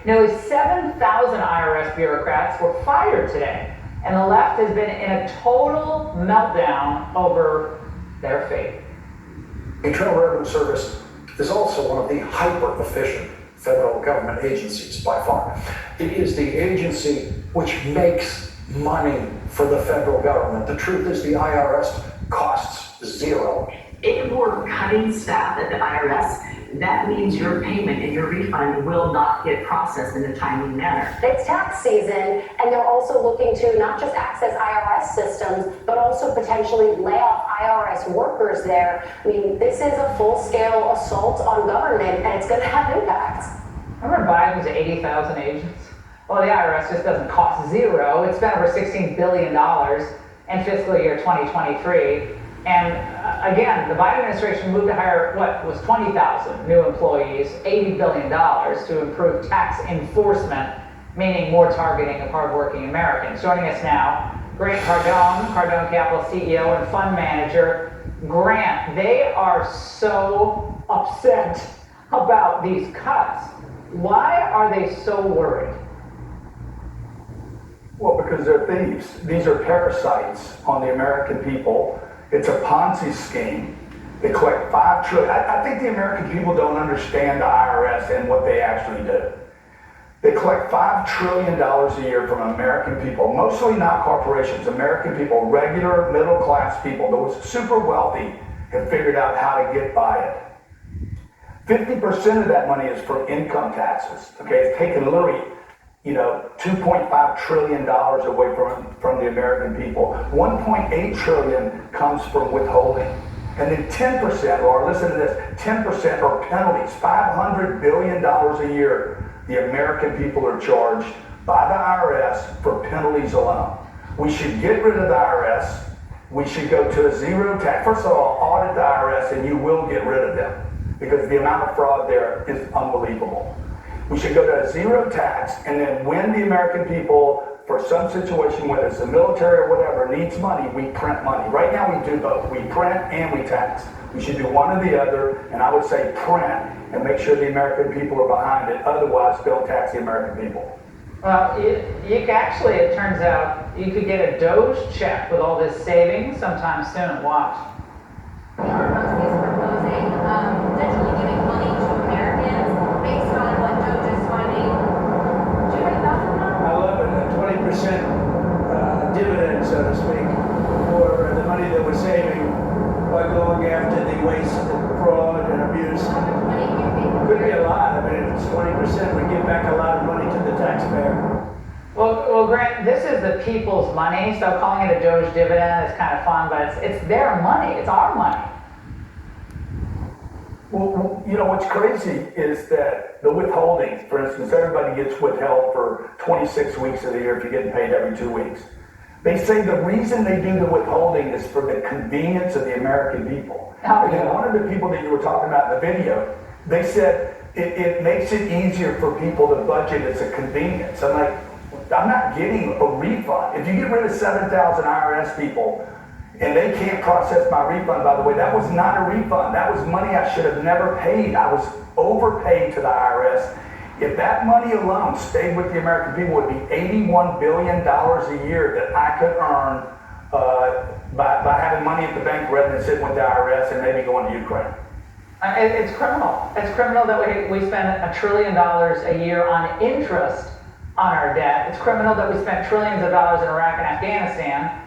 Nearly 7,000 IRS bureaucrats were fired today, and the left has been in a total meltdown over their fate. Internal Revenue Service is also one of the hyper-efficient federal government agencies by far. It is the agency which makes money for the federal government. The truth is the IRS costs zero. If we're cutting staff at the IRS, that means your payment and your refund will not get processed in a timely manner. It's tax season, and they're also looking to not just access IRS systems, but also potentially lay off IRS workers there. I mean, this is a full-scale assault on government, and it's going to have impacts. Remember Biden's 80,000 agents? Well, the IRS just doesn't cost zero. It's spent over $16 billion in fiscal year 2023. And again, the Biden administration moved to hire, what was 20,000 new employees, $80 billion to improve tax enforcement, meaning more targeting of hardworking Americans. Joining us now, Grant Cardone Capital CEO and fund manager. Grant, they are so upset about these cuts. Why are they so worried? Well, because they're thieves. These are parasites on the American people. It's a Ponzi scheme. They collect $5 trillion. I think the American people don't understand the IRS and what they actually do. They collect $5 trillion a year from American people, mostly not corporations, American people, regular middle-class people. Those super wealthy have figured out how to get by it. 50% of that money is from income taxes. Okay, it's taken literally, $2.5 trillion away from the American people. 1.8 trillion comes from withholding. And then 10%, or listen to this, 10% are penalties. $500 billion a year the American people are charged by the IRS for penalties alone. We should get rid of the IRS. We should go to a zero tax. First of all, audit the IRS and you will get rid of them because the amount of fraud there is unbelievable. We should go to a zero tax, and then when the American people, for some situation, whether it's the military or whatever, needs money, we print money. Right now we do both. We print and we tax. We should do one or the other, and I would say print and make sure the American people are behind it. Otherwise, don't tax the American people. Well, it turns out, you could get a Doge check with all this savings sometime soon. Watch. Our is proposing potentially giving money to Americans based on what Doge is finding. Do you have any thoughts on that? I love it, a 20% dividend, so to speak, for the money that we're saving by going after the waste and fraud and abuse. How much money do you think? Could be a lot. I mean, if it's 20%, we give back a lot of money to the taxpayer. Well, Grant, this is the people's money, so calling it a Doge dividend is kind of fun, but it's their money. It's our money. Well, what's crazy is that the withholding, for instance, everybody gets withheld for 26 weeks of the year if you're getting paid every 2 weeks. They say the reason they do the withholding is for the convenience of the American people. And then one of the people that you were talking about in the video, they said it makes it easier for people to budget as a convenience. I'm like, I'm not getting a refund. If you get rid of 7,000 IRS people and they can't process my refund, by the way, that was not a refund. That was money I should have never paid. I was overpaid to the IRS. If that money alone stayed with the American people, it would be $81 billion a year that I could earn by having money at the bank rather than sitting with the IRS and maybe going to Ukraine. It's criminal. It's criminal that we spend $1 trillion a year on interest on our debt. It's criminal that we spent trillions of dollars in Iraq and Afghanistan.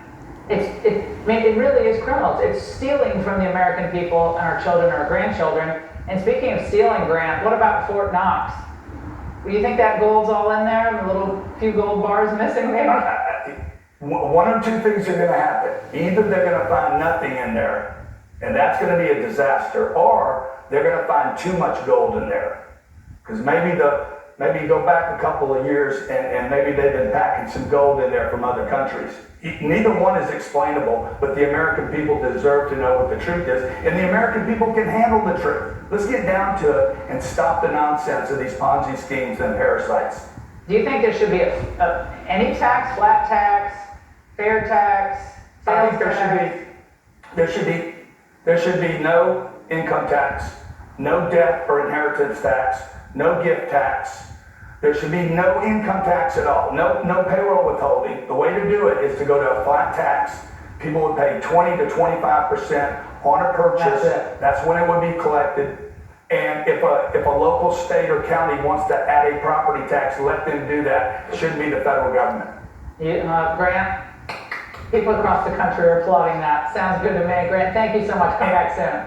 It really is criminal. It's stealing from the American people and our children and our grandchildren. And speaking of stealing, Grant, what about Fort Knox? Do you think that gold's all in there? The little few gold bars missing maybe? One or two things are going to happen. Either they're going to find nothing in there, and that's going to be a disaster, or they're going to find too much gold in there. Because maybe go back a couple of years and maybe they've been packing some gold in there from other countries. Neither one is explainable, but the American people deserve to know what the truth is, and the American people can handle the truth. Let's get down to it and stop the nonsense of these Ponzi schemes and parasites. Do you think there should be any tax, flat tax, fair tax, I sales think tax? there should be no income tax, no death or inheritance tax, no gift tax, There should be no income tax at all, no payroll withholding. The way to do it is to go to a flat tax. People would pay 20 to 25% on a purchase. That's it. That's when it would be collected. And if a local, state, or county wants to add a property tax, let them do that. It shouldn't be the federal government. Grant, people across the country are applauding that. Sounds good to me. Grant, thank you so much. Come back soon.